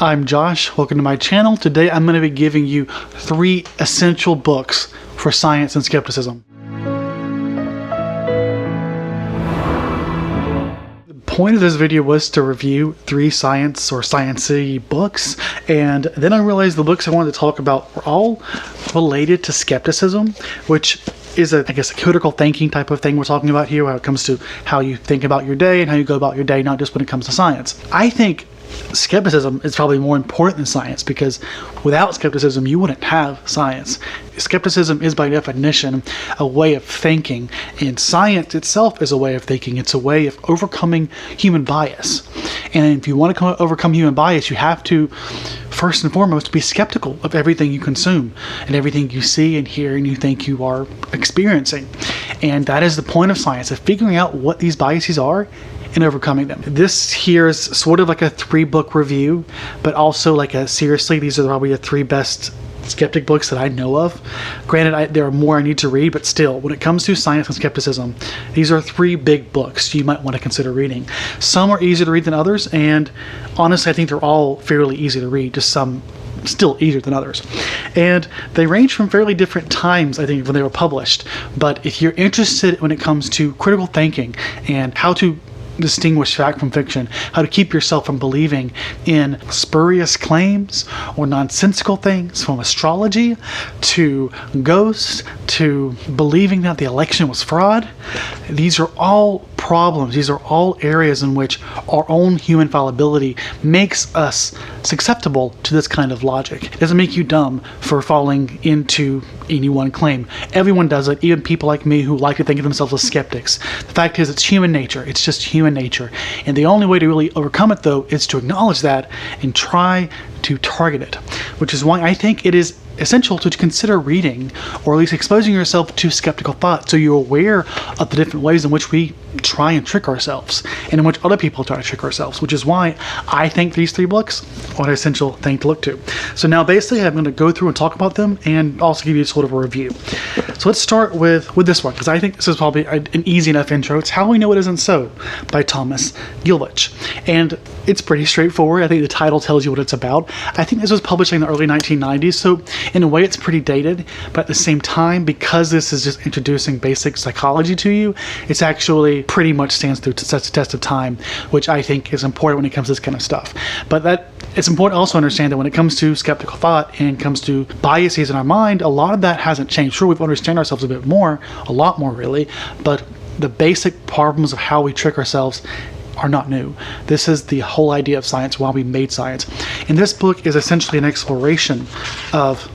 I'm Josh. Welcome to my channel. Today I'm going to be giving you 3 essential books for science and skepticism. The point of this video was to review 3 science or science-y books, and then I realized the books I wanted to talk about were all related to skepticism, which is a critical thinking type of thing we're talking about here when it comes to how you think about your day and how you go about your day, not just when it comes to science. I think skepticism is probably more important than science, because without skepticism you wouldn't have science. Skepticism is by definition a way of thinking, and science itself is a way of thinking. It's a way of overcoming human bias. And if you want to overcome human bias, you have to first and foremost be skeptical of everything you consume and everything you see and hear and you think you are experiencing. And that is the point of science, of figuring out what these biases are and overcoming them. This here is sort of like a 3-book review, but also like seriously, these are probably the 3 best skeptic books that I know of. Granted, there are more I need to read, but still, when it comes to science and skepticism, these are 3 big books you might want to consider reading. Some are easier to read than others, and honestly, I think they're all fairly easy to read, just some still easier than others. And they range from fairly different times, I think, when they were published. But if you're interested when it comes to critical thinking and how to distinguish fact from fiction, how to keep yourself from believing in spurious claims or nonsensical things, from astrology to ghosts to believing that the election was fraud, these are all problems. These are all areas in which our own human fallibility makes us susceptible to this kind of logic. It doesn't make you dumb for falling into any one claim. Everyone does it, even people like me who like to think of themselves as skeptics. The fact is, it's human nature. It's just human nature. And the only way to really overcome it, though, is to acknowledge that and try to target it, which is why I think it is essential to consider reading, or at least exposing yourself to skeptical thought, so you're aware of the different ways in which we try and trick ourselves, and in which other people try to trick ourselves, which is why I think these 3 books are an essential thing to look to. So now basically I'm going to go through and talk about them and also give you sort of a review. So let's start with this one, because I think this is probably an easy enough intro. It's How We Know It Isn't So by Thomas Gilovich. And it's pretty straightforward. I think the title tells you what it's about. I think this was published in the early 1990s, so in a way it's pretty dated, but at the same time, because this is just introducing basic psychology to you, it's actually pretty much stands through the test of time, which I think is important when it comes to this kind of stuff. But it's important also to understand that when it comes to skeptical thought and comes to biases in our mind, a lot of that hasn't changed. Sure, we've understand ourselves a lot more really, but the basic problems of how we trick ourselves are not new. This is the whole idea of science, why we made science. And this book is essentially an exploration of...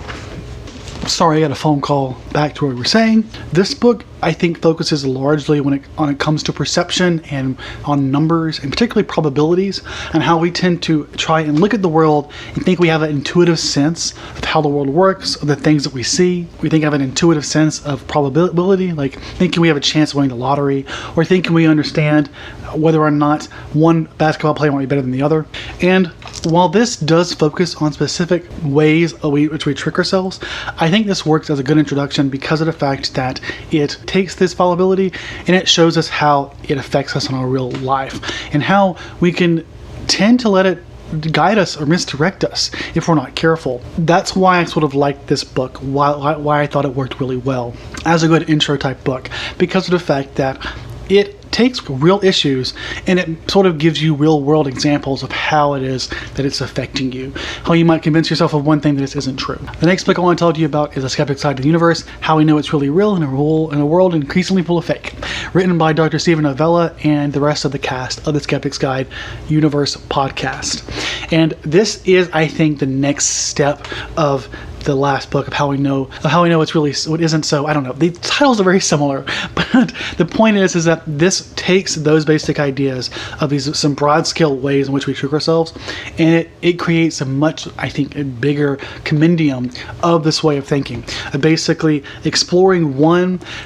Sorry, I got a phone call back to what we were saying. This book, I think, focuses largely when it comes to perception and on numbers, and particularly probabilities, and how we tend to try and look at the world and think we have an intuitive sense of how the world works, of the things that we see. We think we have an intuitive sense of probability, like thinking we have a chance of winning the lottery, or thinking we understand whether or not one basketball player might be better than the other. And while this does focus on specific ways which we trick ourselves, I think this works as a good introduction because of the fact that it takes this fallibility and it shows us how it affects us in our real life, and how we can tend to let it guide us or misdirect us if we're not careful. That's why I sort of liked this book, why I thought it worked really well as a good intro type book, because of the fact that it takes real issues and it sort of gives you real world examples of how it is that it's affecting you, how you might convince yourself of one thing that this isn't true. The next book I want to talk to you about is A Skeptic's Guide to the Universe, How We Know It's Really Real in a World Increasingly Full of Fake, written by Dr. Stephen Novella and the rest of the cast of the Skeptic's Guide Universe podcast. And this is, I think, the next step of the last book of How We Know It's Really What Isn't So. I don't know. The titles are very similar, but the point is that this takes those basic ideas of some broad scale ways in which we trick ourselves, and it creates a much, I think, a bigger compendium of this way of thinking. Basically exploring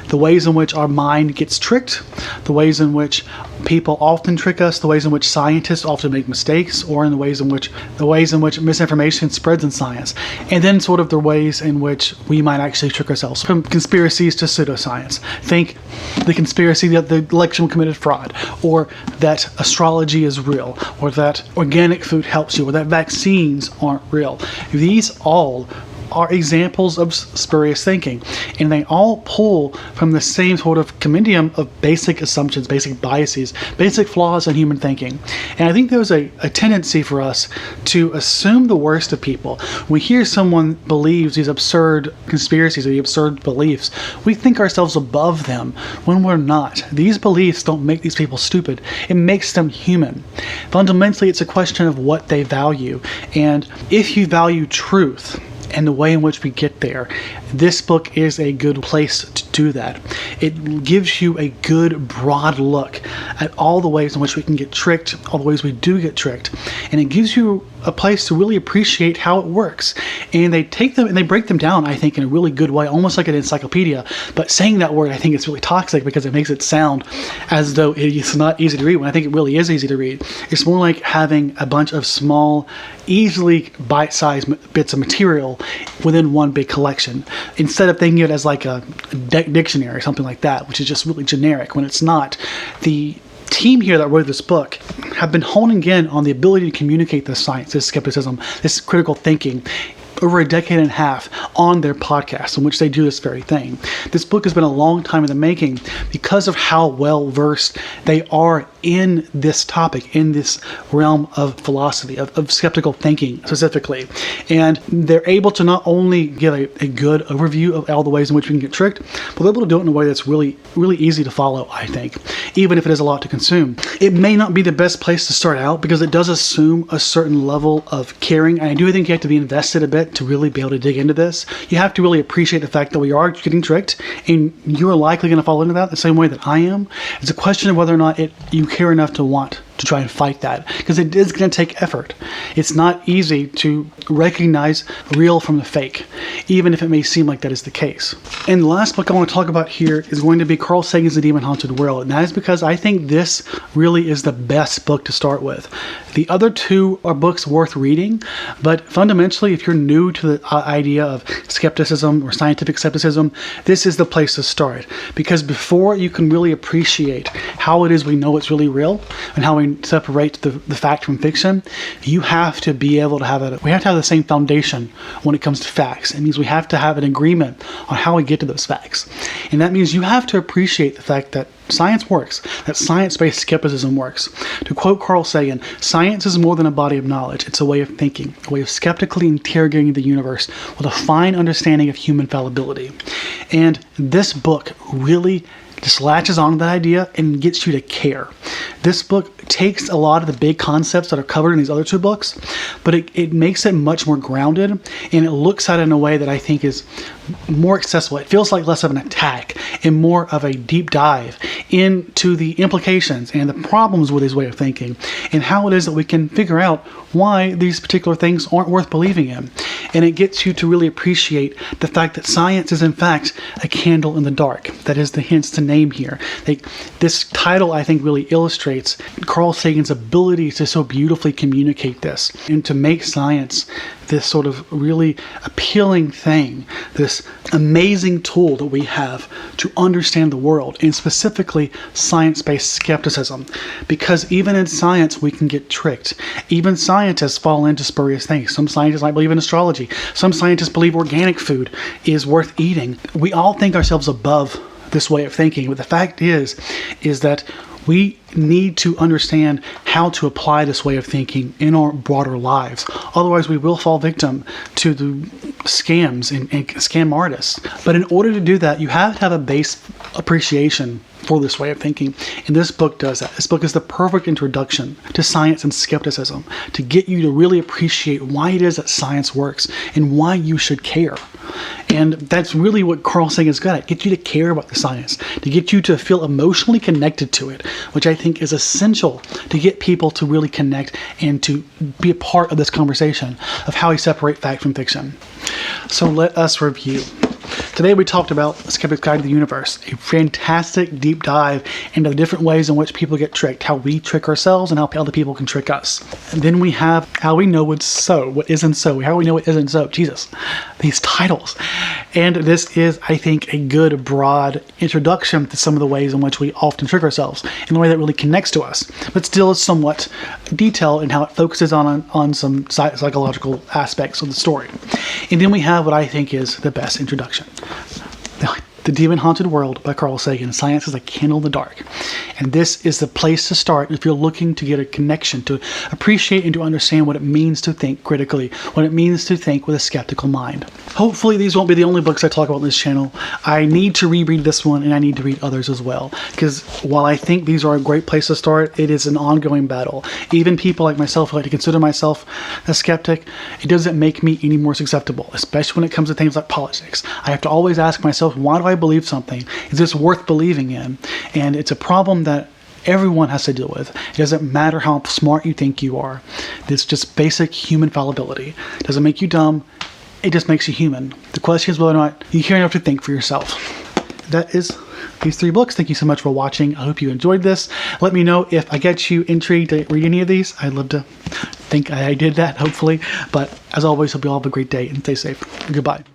the ways in which our mind gets tricked, the ways in which people often trick us, the ways in which scientists often make mistakes, or in the ways in which misinformation spreads in science, and then sort of the ways in which we might actually trick ourselves, from conspiracies to pseudoscience. Think the conspiracy that the election committed fraud, or that astrology is real, or that organic food helps you, or that vaccines aren't real. These all are examples of spurious thinking, and they all pull from the same sort of compendium of basic assumptions, basic biases, basic flaws in human thinking. And I think there's a tendency for us to assume the worst of people. When we hear someone believes these absurd conspiracies or the absurd beliefs, we think ourselves above them when we're not. These beliefs don't make these people stupid. It makes them human. Fundamentally, it's a question of what they value. And if you value truth and the way in which we get there, this book is a good place to do that. It gives you a good broad look at all the ways in which we can get tricked, all the ways we do get tricked, and it gives you a place to really appreciate how it works. And they take them and they break them down, I think, in a really good way, almost like an encyclopedia. But saying that word, I think, is really toxic because it makes it sound as though it's not easy to read, when I think it really is easy to read. It's more like having a bunch of small, easily bite-sized bits of material within one big collection, instead of thinking of it as like a dictionary or something like that, which is just really generic when it's not. The team here that wrote this book have been honing in on the ability to communicate this science, this skepticism, this critical thinking over a decade and a half on their podcast, in which they do this very thing. This book has been a long time in the making because of how well versed they are in this topic, in this realm of philosophy, of skeptical thinking specifically. And they're able to not only give a good overview of all the ways in which we can get tricked, but they're able to do it in a way that's really, really easy to follow, I think, even if it is a lot to consume. It may not be the best place to start out because it does assume a certain level of caring, and I do think you have to be invested a bit to really be able to dig into this. You have to really appreciate the fact that we are getting tricked, and you're likely going to fall into that the same way that I am. It's a question of whether or not you care enough to want to try and fight that, because it is going to take effort. It's not easy to recognize real from the fake, even if it may seem like that is the case. And the last book I want to talk about here is going to be Carl Sagan's The Demon Haunted World, and that is because I think this really is the best book to start with. The other two are books worth reading, but fundamentally, if you're new to the idea of skepticism or scientific skepticism, this is the place to start, because before you can really appreciate how it is we know it's really real and how we separate the fact from fiction, you have to be able to have it. We have to have the same foundation when it comes to facts. It means we have to have an agreement on how we get to those facts. And that means you have to appreciate the fact that science works, that science-based skepticism works. To quote Carl Sagan, "Science is more than a body of knowledge. It's a way of thinking, a way of skeptically interrogating the universe with a fine understanding of human fallibility." And this book really just latches on to that idea and gets you to care. This book takes a lot of the big concepts that are covered in these other two books, but it makes it much more grounded, and it looks at it in a way that I think is more accessible. It feels like less of an attack and more of a deep dive into the implications and the problems with his way of thinking, and how it is that we can figure out why these particular things aren't worth believing in. And it gets you to really appreciate the fact that science is in fact a candle in the dark. That is the hints to name here. This title, I think, really illustrates Carl Sagan's ability to so beautifully communicate this and to make science this sort of really appealing thing, this amazing tool that we have to understand the world, and specifically science-based skepticism. Because even in science, we can get tricked. Even scientists fall into spurious things. Some scientists might believe in astrology. Some scientists believe organic food is worth eating. We all think ourselves above this way of thinking, but the fact is that we need to understand how to apply this way of thinking in our broader lives. Otherwise, we will fall victim to the scams and scam artists. But in order to do that, you have to have a base appreciation for this way of thinking. And this book does that. This book is the perfect introduction to science and skepticism, to get you to really appreciate why it is that science works and why you should care. And that's really what Carl Sagan is good at. Get you to care about the science, to get you to feel emotionally connected to it, which I think is essential to get people to really connect and to be a part of this conversation of how we separate fact from fiction. So let us review. Today we talked about Skeptics Guide to the Universe, a fantastic deep dive into the different ways in which people get tricked, how we trick ourselves and how other people can trick us. And then we have how we know what's so, what isn't so, how we know what isn't so. Jesus, these titles. And this is, I think, a good broad introduction to some of the ways in which we often trick ourselves in a way that really connects to us, but still is somewhat detailed in how it focuses on some psychological aspects of the story. And then we have what I think is the best introduction. The Demon Haunted World by Carl Sagan. Science is a candle in the dark. And this is the place to start if you're looking to get a connection, to appreciate and to understand what it means to think critically, what it means to think with a skeptical mind. Hopefully these won't be the only books I talk about on this channel. I need to reread this one and I need to read others as well. Because while I think these are a great place to start, it is an ongoing battle. Even people like myself who like to consider myself a skeptic, it doesn't make me any more susceptible, especially when it comes to things like politics. I have to always ask myself, why do I believe something? Is this worth believing in? And it's a problem that everyone has to deal with. It doesn't matter how smart you think you are. It's just basic human fallibility. It doesn't make you dumb. It just makes you human. The question is whether or not you care enough to think for yourself. That is these 3 books. Thank you so much for watching. I hope you enjoyed this. Let me know if I get you intrigued to read any of these. I'd love to think I did that, hopefully. But as always, hope you all have a great day and stay safe. Goodbye.